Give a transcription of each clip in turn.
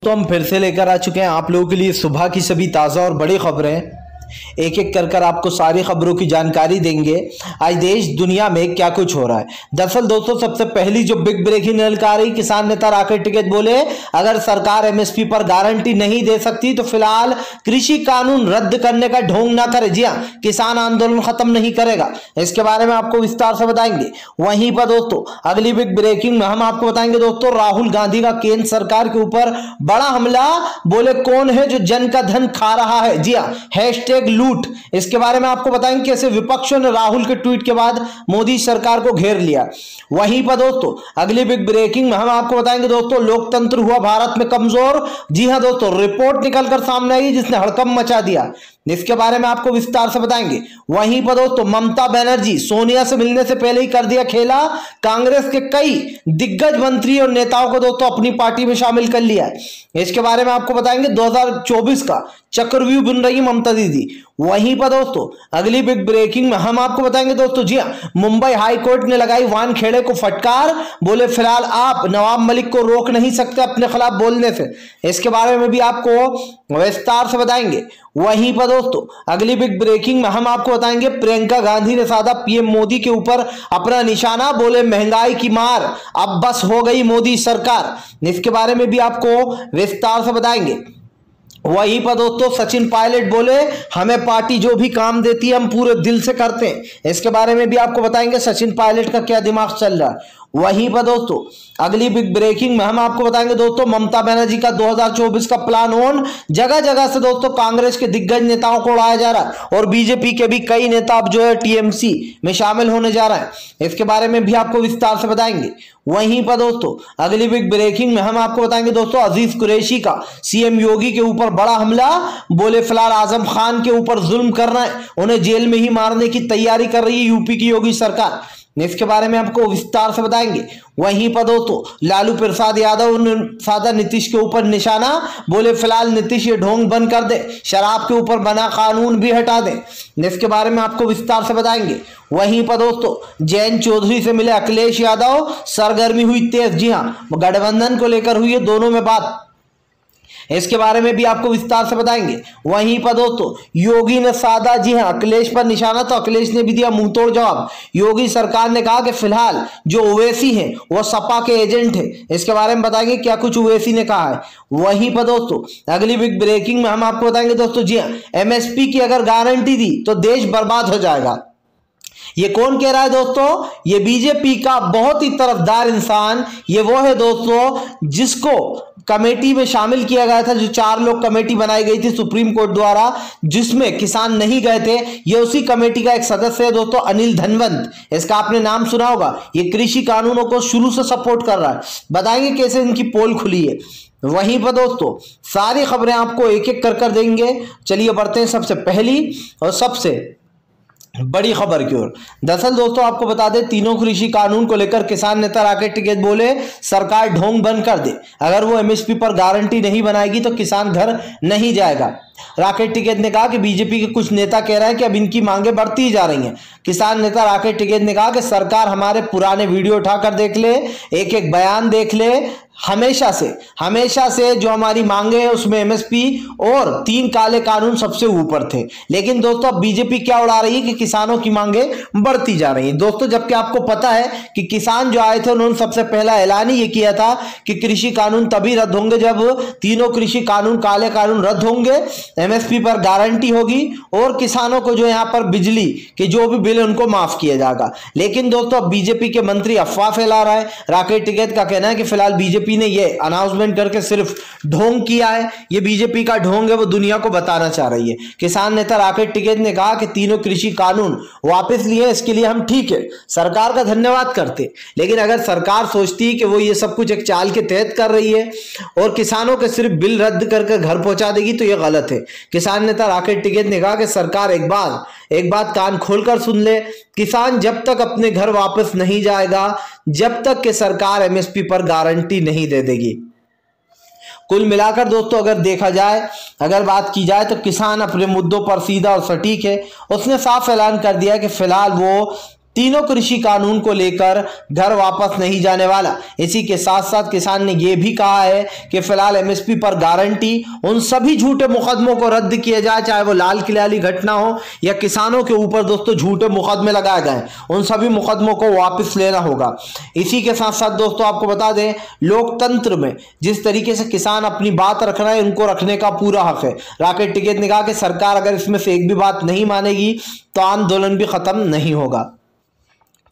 तो हम फिर से लेकर आ चुके हैं आप लोगों के लिए सुबह की सभी ताज़ा और बड़ी खबरें। एक एक कर आपको सारी खबरों की जानकारी देंगे आज देश दुनिया में क्या कुछ हो रहा है। दरअसल दोस्तों सबसे पहली जो बिग ब्रेकिंग निकल आ रही, किसान नेता राकेश टिकैत बोले अगर सरकार एमएसपी पर गारंटी नहीं दे सकती तो फिलहाल कृषि कानून रद्द करने का ढोंग ना करे। जी हाँ, किसान आंदोलन खत्म नहीं करेगा। इसके बारे में आपको विस्तार से बताएंगे। वहीं पर दोस्तों अगली बिग ब्रेकिंग में हम आपको बताएंगे दोस्तों राहुल गांधी का केंद्र सरकार के ऊपर बड़ा हमला, बोले कौन है जो जन का धन खा रहा है। जी हाँ, हैशटैग लूट। इसके बारे में आपको बताएंगे कैसे विपक्षों ने राहुल के ट्वीट के बाद मोदी सरकार को घेर लिया। वहीं पर दोस्तों अगली बिग ब्रेकिंग में हम आपको बताएंगे दोस्तों लोकतंत्र हुआ भारत में कमजोर। जी हां दोस्तों, रिपोर्ट निकलकर सामने आई जिसने हड़कंप मचा दिया। इसके बारे में आपको विस्तार से बताएंगे। वहीं पर दोस्तों ममता बनर्जी सोनिया से मिलने से पहले ही कर दिया खेला, कांग्रेस के कई दिग्गज मंत्री और नेताओं को दोस्तों अपनी पार्टी में शामिल कर लिया है। इसके बारे में आपको बताएंगे 2024 का चक्रव्यूह बुन रही ममता दीदी। वहीं पर दोस्तों अगली बिग ब्रेकिंग में हम आपको बताएंगे दोस्तों, जी हाँ, मुंबई हाई कोर्ट ने लगाई वानखेड़े को फटकार, बोले फिलहाल आप नवाब मलिक को रोक नहीं सकते अपने खिलाफ बोलने से। इसके बारे में भी आपको विस्तार से बताएंगे। वहीं पर दोस्तों अगली बिग ब्रेकिंग में हम आपको बताएंगे प्रियंका गांधी ने साधा पीएम मोदी के ऊपर अपना निशाना, बोले महंगाई की मार अब बस हो गई मोदी सरकार। इसके बारे में भी आपको विस्तार से बताएंगे। वहीं पर दोस्तों सचिन पायलट बोले हमें पार्टी जो भी काम देती है हम पूरे दिल से करते हैं। इसके बारे में भी आपको बताएंगे सचिन पायलट का क्या दिमाग चल रहा है। वहीं पर दोस्तों अगली बिग ब्रेकिंग में हम आपको बताएंगे दोस्तों ममता बनर्जी का 2024 का प्लान ऑन। जगह जगह से दोस्तों कांग्रेस के दिग्गज नेताओं को उड़ाया जा रहा है और बीजेपी के भी कई नेता अब जो है टीएमसी में शामिल होने जा रहा है। इसके बारे में भी आपको विस्तार से बताएंगे। वहीं पर दोस्तों अगली बिग ब्रेकिंग में हम आपको बताएंगे दोस्तों अजीज कुरैशी का सीएम योगी के ऊपर बड़ा हमला, बोले फिलहाल आजम खान के ऊपर जुल्म कर रहा है, उन्हें जेल में ही मारने की तैयारी कर रही है यूपी की योगी सरकार। इसके बारे में आपको विस्तार से बताएंगे। वहीं पर दोस्तों लालू प्रसाद यादव ने साधा नीतीश के ऊपर निशाना, बोले फिलहाल नीतीश ये ढोंग बंद कर दे, शराब के ऊपर बना कानून भी हटा दे। इसके बारे में आपको विस्तार से बताएंगे। वहीं पर दोस्तों जयंत चौधरी से मिले अखिलेश यादव, सरगर्मी हुई तेज। जी हाँ, गठबंधन को लेकर हुई है दोनों में बात। इसके बारे में भी आपको विस्तार से बताएंगे। वहीं पर दोस्तों योगी ने साधा, जी हां, अखिलेश पर निशाना, तो अखिलेश ने भी दिया मुंहतोड़ जवाब। योगी सरकार ने कहा कि फिलहाल जो ओवैसी हैं वो सपा के एजेंट है। इसके बारे में बताएंगे क्या कुछ ओवैसी ने कहा है। वहीं पर दोस्तों अगली बिग ब्रेकिंग में हम आपको बताएंगे दोस्तों, जी हां, एमएसपी की अगर गारंटी दी तो देश बर्बाद हो जाएगा। ये कौन कह रहा है दोस्तों? ये बीजेपी का बहुत ही तरफदार इंसान, ये वो है दोस्तों जिसको कमेटी में शामिल किया गया था, जो 4 लोग कमेटी बनाई गई थी सुप्रीम कोर्ट द्वारा जिसमें किसान नहीं गए थे। ये उसी कमेटी का एक सदस्य है दोस्तों, अनिल धनवंत। इसका आपने नाम सुना होगा। ये कृषि कानूनों को शुरू से सपोर्ट कर रहा है। बताएंगे कैसे इनकी पोल खुली है। वहीं पर दोस्तों सारी खबरें आपको एक एक कर देंगे। चलिए बढ़ते हैं सबसे पहली और सबसे बड़ी खबर की ओर। दरअसल दोस्तों आपको बता दें तीनों कृषि कानून को लेकर किसान नेता राकेश टिकैत बोले सरकार ढोंग बंद कर दे, अगर वो एमएसपी पर गारंटी नहीं बनाएगी तो किसान घर नहीं जाएगा। राकेश टिकैत ने कहा कि बीजेपी के कुछ नेता कह रहे हैं कि अब इनकी मांगे बढ़ती ही जा रही हैं। किसान नेता राकेश टिकैत ने कहा कि सरकार हमारे पुराने वीडियो उठाकर देख ले, एक एक बयान देख ले, हमेशा से जो हमारी मांगे हैं उसमें एमएसपी और 3 काले कानून सबसे ऊपर थे। लेकिन दोस्तों अब बीजेपी क्या उड़ा रही है कि किसानों की मांगे बढ़ती जा रही हैं दोस्तों, जबकि आपको पता है कि किसान जो आए थे उन्होंने सबसे पहला ऐलान ही ये किया था कि कृषि कानून तभी रद्द होंगे जब तीनों कृषि कानून काले कानून रद्द होंगे, एमएसपी पर गारंटी होगी और किसानों को जो यहाँ पर बिजली के जो भी बिल उनको माफ किया जाएगा। लेकिन दोस्तों अब बीजेपी के मंत्री अफवाह फैला रहा है। राकेश टिकैत का कहना है कि फिलहाल बीजेपी ने ये अनाउंसमेंट करके सिर्फ ढोंग किया है, ये बीजेपी का ढोंग है, वो दुनिया को बताना चाह रही है। किसान नेता राकेश टिकैत ने कहा कि तीनों कृषि कानून वापस लिए, इसके लिए हम ठीक है सरकार का धन्यवाद करते, लेकिन अगर सरकार सोचती है कि वो ये सब कुछ एक चाल के तहत कर रही है और किसानों के सिर्फ बिल रद्द करके घर पहुंचा देगी तो ये गलत है। किसान नेता राकेश टिकैत ने कहा कि सरकार एक बात कान खोलकर सुन ले, किसान जब तक अपने घर वापस नहीं जाएगा जब तक कि सरकार एमएसपी पर गारंटी नहीं दे देगी। कुल मिलाकर दोस्तों अगर देखा जाए, अगर बात की जाए तो किसान अपने मुद्दों पर सीधा और सटीक है। उसने साफ ऐलान कर दिया कि फिलहाल वो तीनों कृषि कानून को लेकर घर वापस नहीं जाने वाला। इसी के साथ साथ किसान ने यह भी कहा है कि फिलहाल एमएसपी पर गारंटी, उन सभी झूठे मुकदमों को रद्द किया जाए, चाहे वो लाल किले वाली घटना हो या किसानों के ऊपर दोस्तों झूठे मुकदमे लगाए गए, उन सभी मुकदमों को वापस लेना होगा। इसी के साथ साथ दोस्तों आपको बता दें, लोकतंत्र में जिस तरीके से किसान अपनी बात रख रहे हैं, उनको रखने का पूरा हक है। राकेश टिकैत ने कहा कि सरकार अगर इसमें से एक भी बात नहीं मानेगी तो आंदोलन भी खत्म नहीं होगा।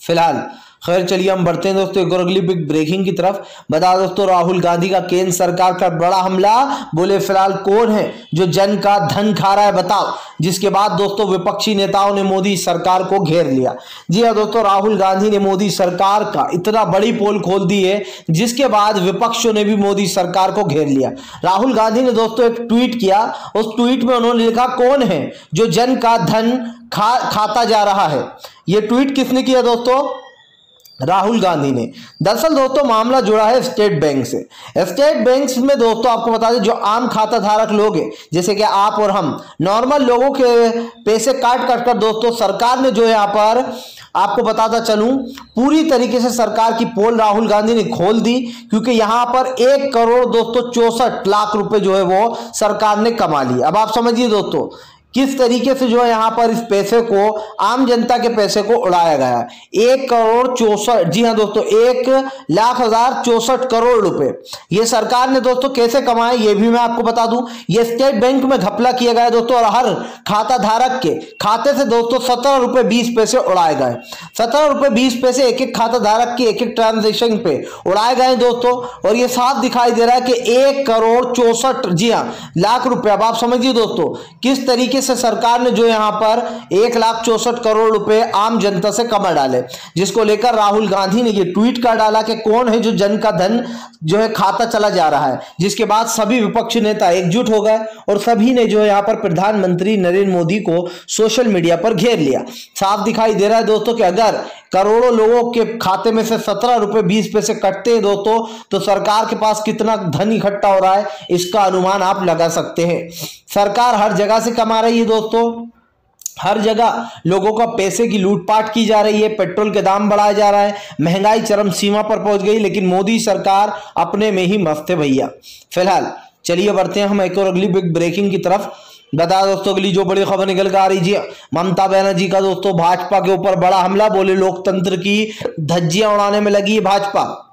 फिलहाल खैर चलिए हम बढ़ते हैं दोस्तों एक और अगली बिग ब्रेकिंग की तरफ। बता दोस्तों, राहुल गांधी का केंद्र सरकार का बड़ा हमला। बोले फिलहाल कौन है जो जन का धन खा रहा है बताओ। जिसके बाद दोस्तों विपक्षी नेताओं ने मोदी सरकार को घेर लिया। जी हाँ दोस्तों, राहुल गांधी ने मोदी सरकार का इतना बड़ी पोल खोल दी है, जिसके बाद विपक्षों ने भी मोदी सरकार को घेर लिया। राहुल गांधी ने दोस्तों एक ट्वीट किया, उस ट्वीट में उन्होंने लिखा, कौन है जो जन का धन खाता जा रहा है। यह ट्वीट किसने किया दोस्तों? राहुल गांधी ने। दरअसल दोस्तों मामला जुड़ा है स्टेट बैंक से। स्टेट बैंक में दोस्तों आपको बता दें, जो आम खाता धारक लोग हैं, जैसे कि आप और हम नॉर्मल लोगों के पैसे काट काट कर दोस्तों सरकार ने जो यहाँ पर आपको बताता चलूं, पूरी तरीके से सरकार की पोल राहुल गांधी ने खोल दी। क्योंकि यहां पर 1 करोड़ दोस्तों 64 लाख रुपए जो है वो सरकार ने कमा लिए। अब आप समझिए दोस्तों किस तरीके से जो है यहां पर इस पैसे को, आम जनता के पैसे को उड़ाया गया। 1 करोड़ 64, जी हां दोस्तों 1,64 करोड़ रुपए ये सरकार ने दोस्तों कैसे कमाए, ये भी मैं आपको बता दूं। ये स्टेट बैंक में घपला किया गया दोस्तों, और हर खाता धारक के खाते से दोस्तों 17 रुपए 20 पैसे उड़ाए गए। 17 रुपए 20 पैसे एक एक खाता धारक के एक एक ट्रांजेक्शन पे उड़ाए गए दोस्तों। और ये साफ दिखाई दे रहा है कि 1 करोड़ 64, जी हां, लाख रुपए। अब आप समझिए दोस्तों किस तरीके से सरकार ने जो यहां पर 1,64 करोड़ रुपए आम जनता से कमा डाले, जिसको लेकर राहुल गांधी ने ये ट्वीट कर डाला कि कौन है जो जन का धन जो है खाता चला जा रहा है। जिसके बाद सभी विपक्षी नेता एकजुट हो गए और सभी ने जो है यहां पर प्रधानमंत्री नरेंद्र मोदी को सोशल मीडिया पर घेर लिया। साफ दिखाई दे रहा है दोस्तों कि अगर करोड़ों लोगों के खाते में से 17 रुपए 20 पैसे कटते हैं दोस्तों, तो सरकार के पास कितना धन इकट्ठा हो रहा है इसका अनुमान आप लगा सकते हैं। सरकार हर जगह से कमा रही है दोस्तों, हर जगह लोगों का पैसे की लूटपाट की जा रही है, पेट्रोल के दाम बढ़ाया जा रहा है, महंगाई चरम सीमा पर पहुंच गई, लेकिन मोदी सरकार अपने में ही मस्त है भैया। फिलहाल चलिए बढ़ते हैं हम एक और अगली बिग ब्रेकिंग की तरफ। बता दोस्तों अगली जो बड़ी खबर निकल कर आ रही है, ममता बनर्जी का दोस्तों भाजपा के ऊपर बड़ा हमला। बोले लोकतंत्र की धज्जियां उड़ाने में लगी है भाजपा,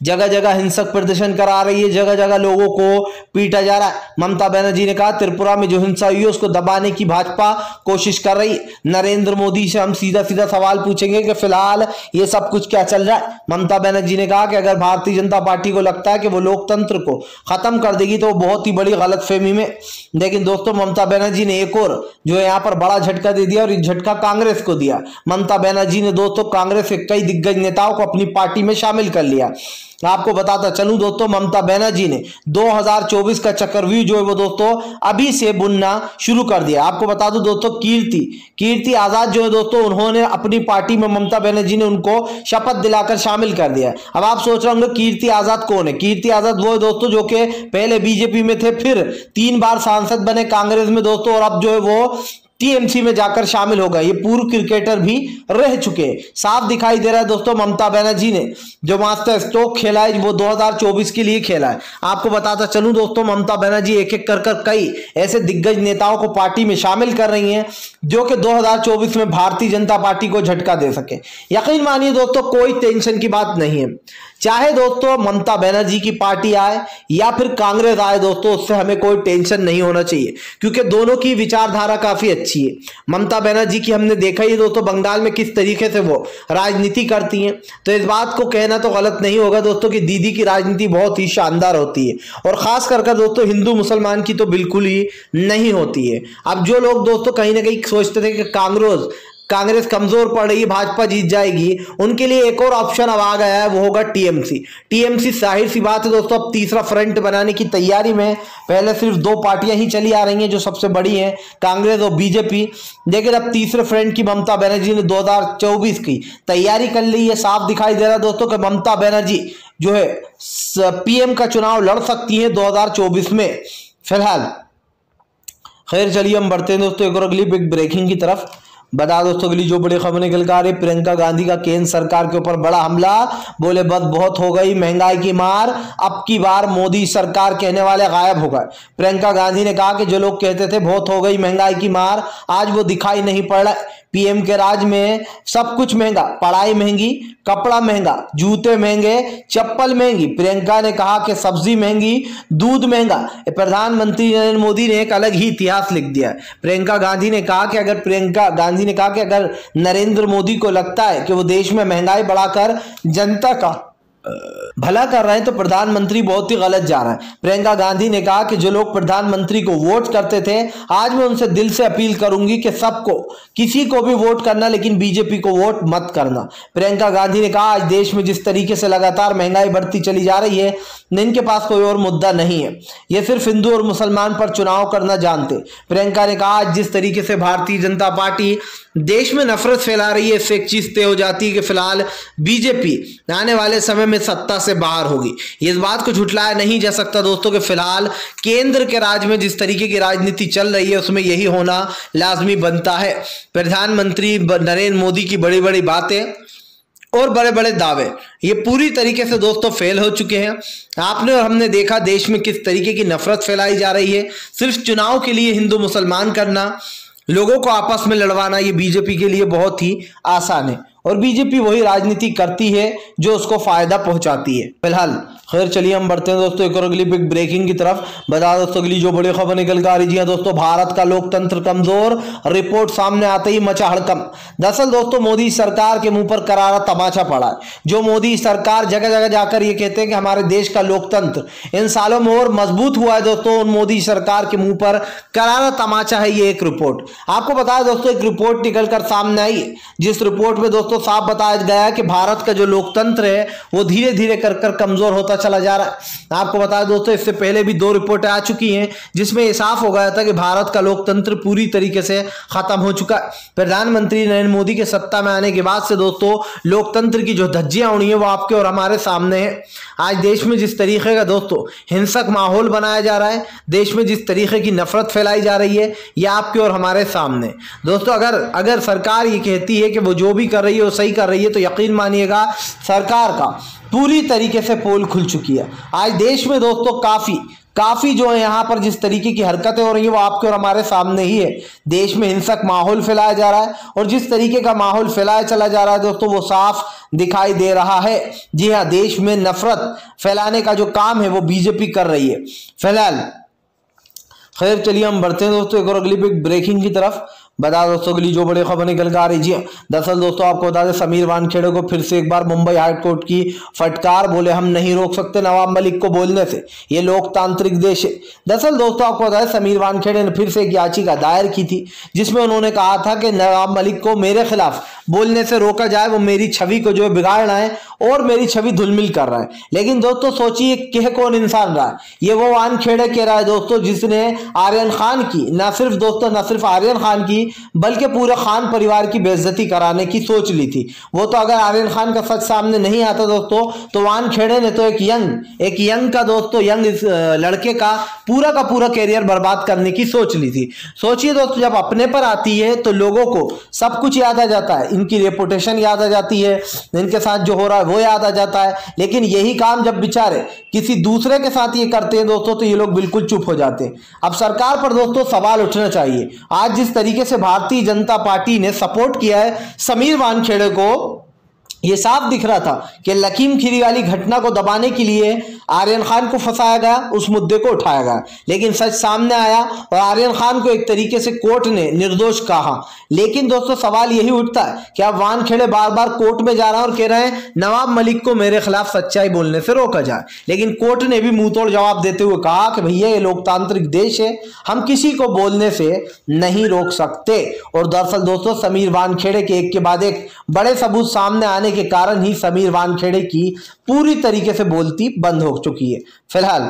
जगह जगह हिंसक प्रदर्शन करा रही है, जगह जगह लोगों को पीटा जा रहा है। ममता बनर्जी ने कहा त्रिपुरा में जो हिंसा हुई है उसको दबाने की भाजपा कोशिश कर रही है। नरेंद्र मोदी से हम सीधा सीधा सवाल पूछेंगे कि फिलहाल ये सब कुछ क्या चल रहा है। ममता बनर्जी ने कहा कि अगर भारतीय जनता पार्टी को लगता है कि वो लोकतंत्र को खत्म कर देगी तो वो बहुत ही बड़ी गलतफहमी में। लेकिन दोस्तों ममता बनर्जी ने एक और जो है यहाँ पर बड़ा झटका दे दिया, और ये झटका कांग्रेस को दिया। ममता बनर्जी ने दोस्तों कांग्रेस के कई दिग्गज नेताओं को अपनी पार्टी में शामिल कर लिया। आपको बताता चलूं दोस्तों, ममता बनर्जी ने 2024 का चक्रव्यूह जो है वो दोस्तों अभी से बुनना शुरू कर दिया। आपको बता दूं दोस्तों, कीर्ति आजाद जो है दोस्तों, उन्होंने अपनी पार्टी में ममता बनर्जी ने उनको शपथ दिलाकर शामिल कर दिया। अब आप सोच रहे होंगे कीर्ति आजाद कौन है? कीर्ति आजाद वो है दोस्तों जो कि पहले बीजेपी में थे, फिर 3 बार सांसद बने कांग्रेस में दोस्तों, और अब जो है वो टीएमसी में जाकर शामिल हो गए। ये पूर्व क्रिकेटर भी रह चुके। साफ दिखाई दे रहा है दोस्तों ममता बनर्जी ने जो मास्टर स्ट्रोक खेला है वो 2024 के लिए खेला है। आपको बताता चलूं दोस्तों, ममता बनर्जी एक एक कर कई ऐसे दिग्गज नेताओं को पार्टी में शामिल कर रही हैं जो कि 2024 में भारतीय जनता पार्टी को झटका दे सके। यकीन मानिए दोस्तों कोई टेंशन की बात नहीं है, चाहे दोस्तों ममता बनर्जी की पार्टी आए या फिर कांग्रेस आए दोस्तों, उससे हमें कोई टेंशन नहीं होना चाहिए, क्योंकि दोनों की विचारधारा काफी अच्छी है। ममता बनर्जी की हमने देखा ही दोस्तों बंगाल में किस तरीके से वो राजनीति करती हैं, तो इस बात को कहना तो गलत नहीं होगा दोस्तों कि दीदी की राजनीति बहुत ही शानदार होती है, और खास कर दोस्तों हिंदू मुसलमान की तो बिल्कुल ही नहीं होती है। अब जो लोग दोस्तों कहीं ना कहीं सोचते थे कि कांग्रेस कमजोर पड़ रही है, भाजपा जीत जाएगी, उनके लिए एक और ऑप्शन अब आ गया है, वो होगा टीएमसी। जाहिर सी बात है दोस्तों अब तीसरा फ्रंट बनाने की तैयारी में। पहले सिर्फ 2 पार्टियां ही चली आ रही हैं जो सबसे बड़ी हैं, कांग्रेस और बीजेपी, लेकिन अब तीसरे फ्रंट की ममता बनर्जी ने 2024 की तैयारी कर ली है। साफ दिखाई दे रहा है दोस्तों कि ममता बनर्जी जो है पीएम का चुनाव लड़ सकती है 2024 में। फिलहाल खैर चलिए हम बढ़ते हैं दोस्तों एक और अगली बिग ब्रेकिंग की तरफ। बता दोस्तों अगली जो बड़ी खबर निकल कर आ रही, प्रियंका गांधी का केंद्र सरकार के ऊपर बड़ा हमला, बोले बस बहुत हो गई महंगाई की मार, अब की बार मोदी सरकार कहने वाले गायब हो गए। प्रियंका गांधी ने कहा कि जो लोग कहते थे बहुत हो गई महंगाई की मार, आज वो दिखाई नहीं पड़ रहा। पीएम के राज में सब कुछ महंगा, पढ़ाई महंगी, कपड़ा महंगा, जूते महंगे, चप्पल महंगी। प्रियंका ने कहा कि सब्जी महंगी, दूध महंगा। प्रधानमंत्री नरेंद्र मोदी ने एक अलग ही इतिहास लिख दिया है। प्रियंका गांधी ने कहा कि अगर नरेंद्र मोदी को लगता है कि वो देश में महंगाई बढ़ाकर जनता का भला कर रहे हैं तो प्रधानमंत्री बहुत ही गलत जा रहा है। प्रियंका गांधी ने कहा कि जो लोग प्रधानमंत्री को वोट करते थे, आज मैं उनसे दिल से अपील करूंगी कि सबको, किसी को भी वोट करना, लेकिन बीजेपी को वोट मत करना। प्रियंका गांधी ने कहा आज देश में जिस तरीके से लगातार महंगाई बढ़ती चली जा रही है, इनके पास कोई और मुद्दा नहीं है, ये सिर्फ हिंदू और मुसलमान पर चुनाव करना जानते। प्रियंका ने कहा आज जिस तरीके से भारतीय जनता पार्टी देश में नफरत फैला रही है, इससे एक चीज तय हो जाती है कि फिलहाल बीजेपी आने वाले समय में सत्ता से बाहर होगी। इस बात को झुठलाया नहीं जा सकता दोस्तों कि फिलहाल केंद्र के राज में जिस तरीके की राजनीति चल रही है, उसमें यही होना लाजमी बनता है। प्रधानमंत्री नरेंद्र मोदी की बड़ी बड़ी बातें और बड़े बड़े दावे ये पूरी तरीके से दोस्तों फेल हो चुके हैं। आपने और हमने देखा देश में किस तरीके की नफरत फैलाई जा रही है। सिर्फ चुनाव के लिए हिंदू मुसलमान करना, लोगों को आपस में लड़वाना, ये बीजेपी के लिए बहुत ही आसान है और बीजेपी वही राजनीति करती है जो उसको फायदा पहुंचाती है। फिलहाल खैर चलिए हम बढ़ते हैं दोस्तों एक और अगली बिग ब्रेकिंग की तरफ। बता दोस्तों अगली जो बड़ी खबर निकल कर आ रही है दोस्तों, भारत का लोकतंत्र कमजोर, रिपोर्ट सामने आते ही मचा हड़कंप। दरअसल दोस्तों मोदी सरकार के मुंह पर करारा तमाचा पड़ा है। जो मोदी सरकार जगह जगह जाकर ये कहते हैं कि हमारे देश का लोकतंत्र इन सालों में और मजबूत हुआ है, दोस्तों उन मोदी सरकार के मुंह पर करारा तमाचा है ये एक रिपोर्ट। आपको बताया दोस्तों एक रिपोर्ट निकल कर सामने आई है, जिस रिपोर्ट में दोस्तों साफ बताया गया है कि भारत का जो लोकतंत्र है वो धीरे धीरे कर कमजोर होता चला जा रहा है। आपको बताया दोस्तों इससे पहले भी 2 रिपोर्टें आ चुकी हैं जिसमें यह साफ हो गया था कि भारत का लोकतंत्र पूरी तरीके से खत्म हो चुका है। प्रधानमंत्री नरेंद्र मोदी के सत्ता में आने के बाद से दोस्तों लोकतंत्र की जो धज्जियां उड़ी हैं वो आपके और हमारे सामने है। आज देश में जिस तरीके का दोस्तों हिंसक माहौल बनाया जा रहा है, देश में जिस तरीके की नफरत फैलाई जा रही है, यह आपके और हमारे सामने। दोस्तों अगर सरकार ये कहती है कि वो जो भी कर रही है वो सही कर रही है, तो यकीन मानिएगा सरकार का पूरी तरीके से पोल खुल चुकी है। आज देश में दोस्तों काफी जो है यहाँ पर जिस तरीके की हरकतें हो रही है वो आपके और हमारे सामने ही है। देश में हिंसक माहौल फैलाया जा रहा है और जिस तरीके का माहौल फैलाया चला जा रहा है दोस्तों वो साफ दिखाई दे रहा है। जी हाँ, देश में नफरत फैलाने का जो काम है वो बीजेपी कर रही है। फिलहाल खैर चलिए हम बढ़ते हैं दोस्तों एक और अगली बिग ब्रेकिंग की तरफ। बता दोस्तों अगली जो बड़ी खबर निकल कर आ रही है, दरअसल दोस्तों आपको बता दें समीर वानखेड़े को फिर से एक बार मुंबई हाई कोर्ट की फटकार, बोले हम नहीं रोक सकते नवाब मलिक को बोलने से, ये लोकतांत्रिक देश है। दरअसल दोस्तों आपको बता दें समीर वानखेड़े ने फिर से एक याचिका दायर की थी जिसमें उन्होंने कहा था कि नवाब मलिक को मेरे खिलाफ बोलने से रोका जाए, वो मेरी छवि को जो है बिगाड़ रहा है और मेरी छवि धुलमिल कर रहा है। लेकिन दोस्तों सोचिए कह कौन इंसान रहा है, ये वो वानखेड़े कह रहा है दोस्तों जिसने आर्यन खान की न सिर्फ आर्यन खान की बल्कि पूरे खान परिवार की बेइज्जती कराने की सोच ली थी। वो तो अगर आर्यन खान का सच सामने नहीं आता दोस्तों तो वानखेड़े ने तो एक यंग लड़के का पूरा कैरियर बर्बाद करने की सोच ली थी। सोचिए दोस्तों जब अपने पर आती है तो लोगों को सब कुछ याद आ जाता है, इनकी रेपुटेशन याद आ जाती है, इनके साथ जो हो रहा है वो याद आ जाता है। लेकिन यही काम जब बेचारे किसी दूसरे के साथ ये करते हैं दोस्तों तो ये लोग बिल्कुल चुप हो जाते हैं। अब सरकार पर दोस्तों सवाल उठना चाहिए। आज जिस तरीके से भारतीय जनता पार्टी ने सपोर्ट किया है समीर वानखेड़े को, ये साफ दिख रहा था कि लकीम खीरी वाली घटना को दबाने के लिए आर्यन खान को फंसाया गया, उस मुद्दे को उठाया गया। लेकिन सच सामने आया और आर्यन खान को एक तरीके से कोर्ट ने निर्दोष कहा। लेकिन दोस्तों सवाल यही उठता है कि अब वानखेड़े बार बार कोर्ट में जा रहे हैं और कह रहे हैं नवाब मलिक को मेरे खिलाफ सच्चाई बोलने से रोका जाए। लेकिन कोर्ट ने भी मुंह तोड़ जवाब देते हुए कहा कि भैया ये लोकतांत्रिक देश है, हम किसी को बोलने से नहीं रोक सकते। और दरअसल दोस्तों समीर वानखेड़े के एक के बाद एक बड़े सबूत सामने आने के कारण ही समीर वानखेड़े की पूरी तरीके से बोलती बंद हो चुकी है। फिलहाल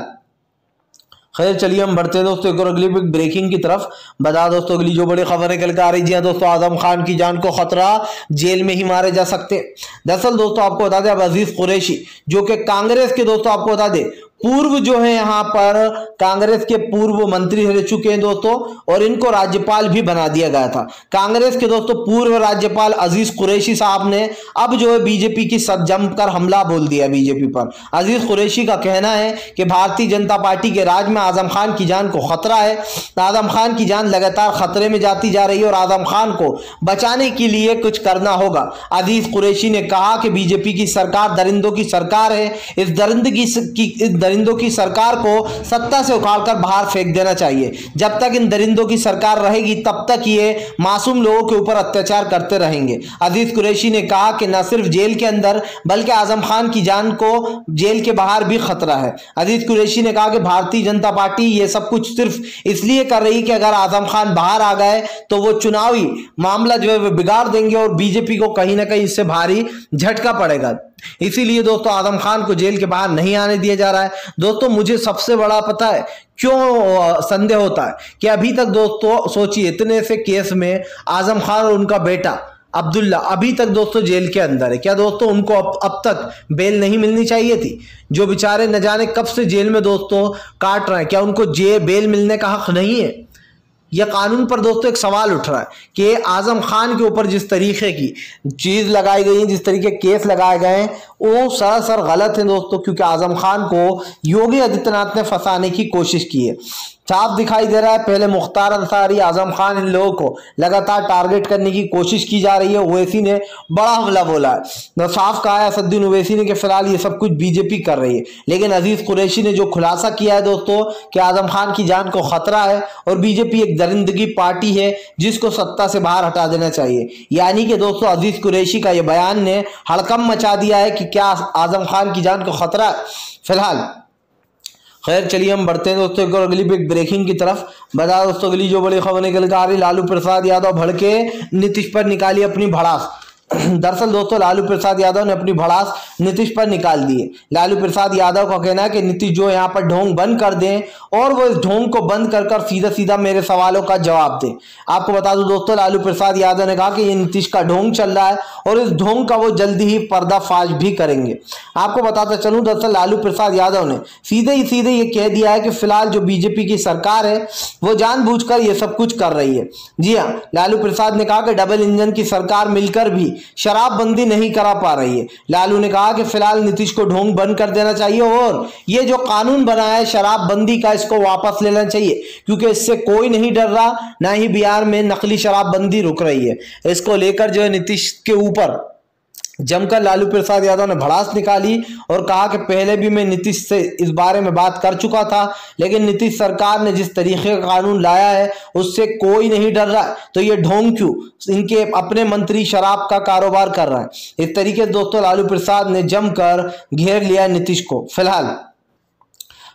खैर चलिए हम बढ़ते हैं दोस्तों एक और अगली बिग ब्रेकिंग की तरफ। बता दोस्तों अगली जो बड़ी खबर निकल कर आ रही है दोस्तों, आजम खान की जान को खतरा, जेल में ही मारे जा सकते। दरअसल दोस्तों आपको बता दें अब अजीज कुरैशी जो कि कांग्रेस के दोस्तों आपको बता दें पूर्व जो है यहाँ पर कांग्रेस के पूर्व मंत्री रह चुके हैं दोस्तों, और इनको राज्यपाल भी बना दिया गया था। कांग्रेस के दोस्तों पूर्व राज्यपाल अजीज कुरैशी साहब ने अब जो है बीजेपी की जमकर हमला बोल दिया बीजेपी पर। अजीज कुरैशी का कहना है कि भारतीय जनता पार्टी के राज में आजम खान की जान को खतरा है। आजम खान की जान लगातार खतरे में जाती जा रही है और आजम खान को बचाने के लिए कुछ करना होगा। अजीज कुरैशी ने कहा कि बीजेपी की सरकार दरिंदों की सरकार है। इस दरिंदों की सरकार को सत्ता से उखाड़कर बाहर फेंक देना चाहिए। जब तक इन दरिंदों की सरकार रहेगी तब तक ये मासूम लोगों के ऊपर अत्याचार करते रहेंगे। अजीज कुरैशी ने कहा कि न सिर्फ जेल के अंदर बल्कि आजम खान की जान को जेल के बाहर भी खतरा है। अजीज कुरैशी ने कहा कि भारतीय जनता पार्टी ये सब कुछ सिर्फ इसलिए कर रही कि अगर आजम खान बाहर आ गए तो वो चुनावी मामला जो है वो बिगाड़ देंगे और बीजेपी को कहीं ना कहीं इससे भारी झटका पड़ेगा। इसीलिए दोस्तों आजम खान को जेल के बाहर नहीं आने दिया जा रहा है। दोस्तों मुझे सबसे बड़ा पता है क्यों संदेह होता है कि अभी तक दोस्तों सोचिए इतने से केस में आजम खान और उनका बेटा अब्दुल्ला अभी तक दोस्तों जेल के अंदर है। क्या दोस्तों उनको अब तक बेल नहीं मिलनी चाहिए थी? जो बेचारे न जाने कब से जेल में दोस्तों काट रहे हैं, क्या उनको बेल मिलने का हक नहीं है? यह कानून पर दोस्तों एक सवाल उठ रहा है कि आजम खान के ऊपर जिस तरीके की चीज लगाई गई है, जिस तरीके केस लगाए गए हैं वो सरासर गलत है दोस्तों, क्योंकि आजम खान को योगी आदित्यनाथ ने फंसाने की कोशिश की है। साफ दिखाई दे रहा है पहले मुख्तार अंसारी, आजम खान, इन लोगों को लगातार टारगेट करने की कोशिश की जा रही है। ओवैसी ने बड़ा हमला बोला है, साफ कहा है असदुद्दीन ओवैसी ने कि फिलहाल ये सब कुछ बीजेपी कर रही है। लेकिन अजीज कुरैशी ने जो खुलासा किया है दोस्तों कि आजम खान की जान को खतरा है और बीजेपी एक दरिंदगी पार्टी है जिसको सत्ता से बाहर हटा देना चाहिए। यानी कि दोस्तों अजीज कुरैशी का यह बयान ने हड़कंप मचा दिया है कि क्या आजम खान की जान को खतरा है फिलहाल। खैर चलिए हम बढ़ते हैं दोस्तों एक और अगली बिग ब्रेकिंग की तरफ। बता दोस्तों अगली जो बड़ी खबर निकल कर आ रही, लालू प्रसाद यादव भड़के, नीतीश पर निकाली अपनी भड़ास। दरअसल दोस्तों लालू प्रसाद यादव ने अपनी भड़ास नीतीश पर निकाल दी है। लालू प्रसाद यादव का कहना है कि नीतीश जो यहाँ पर ढोंग बंद कर दें और वो इस ढोंग को बंद कर सीधा सीधा मेरे सवालों का जवाब दें। आपको बता दूं दोस्तों लालू प्रसाद यादव ने कहा कि ये नीतीश का ढोंग चल रहा है और इस ढोंग का वो जल्दी ही पर्दाफाश भी करेंगे। आपको बताता चलूं दरअसल लालू प्रसाद यादव ने सीधे ये कह दिया है कि फिलहाल जो बीजेपी की सरकार है वो जानबूझकर ये सब कुछ कर रही है। जी हाँ, लालू प्रसाद ने कहा कि डबल इंजन की सरकार मिलकर भी शराबबंदी नहीं करा पा रही है। लालू ने कहा कि फिलहाल नीतीश को ढोंग बंद कर देना चाहिए और ये जो कानून बना है शराबबंदी का इसको वापस लेना चाहिए, क्योंकि इससे कोई नहीं डर रहा, ना ही बिहार में नकली शराबबंदी रुक रही है। इसको लेकर जो है नीतीश के ऊपर जमकर लालू प्रसाद यादव ने भड़ास निकाली और कहा कि पहले भी मैं नीतीश से इस बारे में बात कर चुका था, लेकिन नीतीश सरकार ने जिस तरीके का कानून लाया है उससे कोई नहीं डर रहा, तो ये ढोंग क्यों? इनके अपने मंत्री शराब का कारोबार कर रहे हैं। इस तरीके से दोस्तों लालू प्रसाद ने जमकर घेर लिया नीतीश को फिलहाल।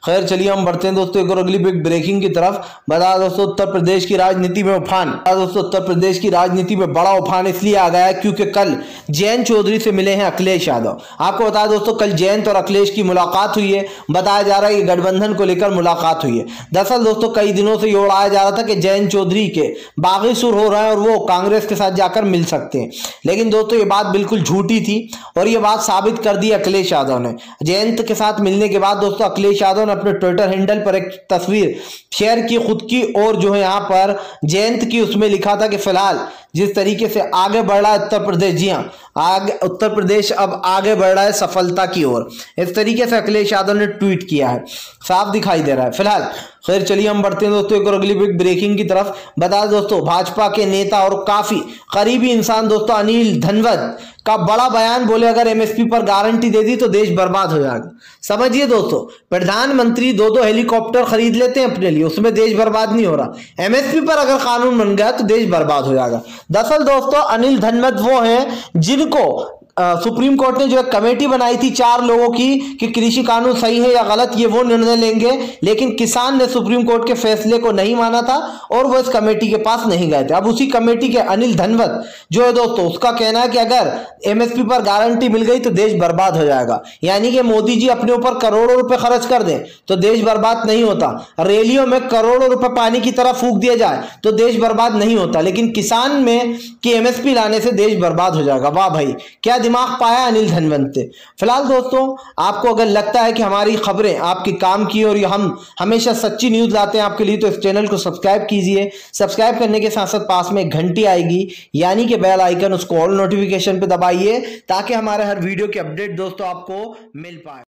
खैर चलिए हम बढ़ते हैं दोस्तों एक और अगली बिग ब्रेकिंग की तरफ। बता दोस्तों उत्तर प्रदेश की राजनीति में उफान। दोस्तों उत्तर प्रदेश की राजनीति में बड़ा उफान इसलिए आ गया है क्योंकि कल जयंत चौधरी से मिले हैं अखिलेश यादव। आपको बता दोस्तों कल जयंत और अखिलेश की मुलाकात हुई है। बताया जा रहा है कि गठबंधन को लेकर मुलाकात हुई है। दरअसल दोस्तों कई दिनों से ये उड़ाया जा रहा था कि जयंत चौधरी के बागी सुर हो रहे हैं और वो कांग्रेस के साथ जाकर मिल सकते हैं, लेकिन दोस्तों ये बात बिल्कुल झूठी थी और ये बात साबित कर दी अखिलेश यादव ने। जयंत के साथ मिलने के बाद दोस्तों अखिलेश यादव अपने ट्विटर हैंडल पर एक तस्वीर शेयर की खुद की, और जो है यहाँ पर जयंत की, उसमें लिखा था कि फिलहाल जिस तरीके से आगे बढ़ रहा है उत्तर प्रदेश, जी हाँ आगे उत्तर प्रदेश अब आगे बढ़ रहा है सफलता की ओर, इस तरीके से अखिलेश यादव ने ट्वीट किया है, साफ दिखाई दे रहा है फिलहाल। खैर चलिए हम बढ़ते हैं दोस्तों एक और अगली बिग ब्रेकिंग की तरफ। बता दोस्तों भाजपा के नेता और काफी करीबी इंसान दोस्तों अनिल धनवद का बड़ा बयान, बोले अगर एमएसपी पर गारंटी दे दी तो देश बर्बाद हो जाएगा। समझिए दोस्तों प्रधानमंत्री दो हेलीकॉप्टर खरीद लेते हैं अपने लिए, उसमें देश बर्बाद नहीं हो रहा। एमएसपी पर अगर कानून बन गया तो देश बर्बाद हो जाएगा। दरअसल दोस्तों अनिल धनवद वो है जिनको सुप्रीम कोर्ट ने जो एक कमेटी बनाई थी 4 लोगों की कि कृषि कानून सही है या गलत, ये वो निर्णय लेंगे, लेकिन किसान ने सुप्रीम कोर्ट के फैसले को नहीं माना था और वो इस कमेटी के पास नहीं गए थे। अब उसी कमेटी के अनिल धनवद जो है दोस्तों उसका कहना है कि अगर एमएसपी पर गारंटी मिल गई तो देश बर्बाद हो जाएगा। यानी कि मोदी जी अपने ऊपर करोड़ों रुपए खर्च कर दें तो देश बर्बाद नहीं होता, रैलियों में करोड़ों रुपए पानी की तरह फूंक दिया जाए तो देश बर्बाद नहीं होता, लेकिन किसान में कि एमएसपी लाने से देश बर्बाद हो जाएगा। वाह भाई क्या दिमाग पाया अनिल धनवंत ने। फिलहाल दोस्तों, आपको अगर लगता है कि हमारी खबरें आपके काम की और हम हमेशा सच्ची न्यूज़ लाते हैं आपके लिए, तो इस चैनल को सब्सक्राइब कीजिए। सब्सक्राइब करने के साथ साथ पास में एक घंटी आएगी यानी कि बेल आइकन, उसको ऑल नोटिफिकेशन पे दबाइए ताकि हमारे हर वीडियो की अपडेट दोस्तों आपको मिल पाए।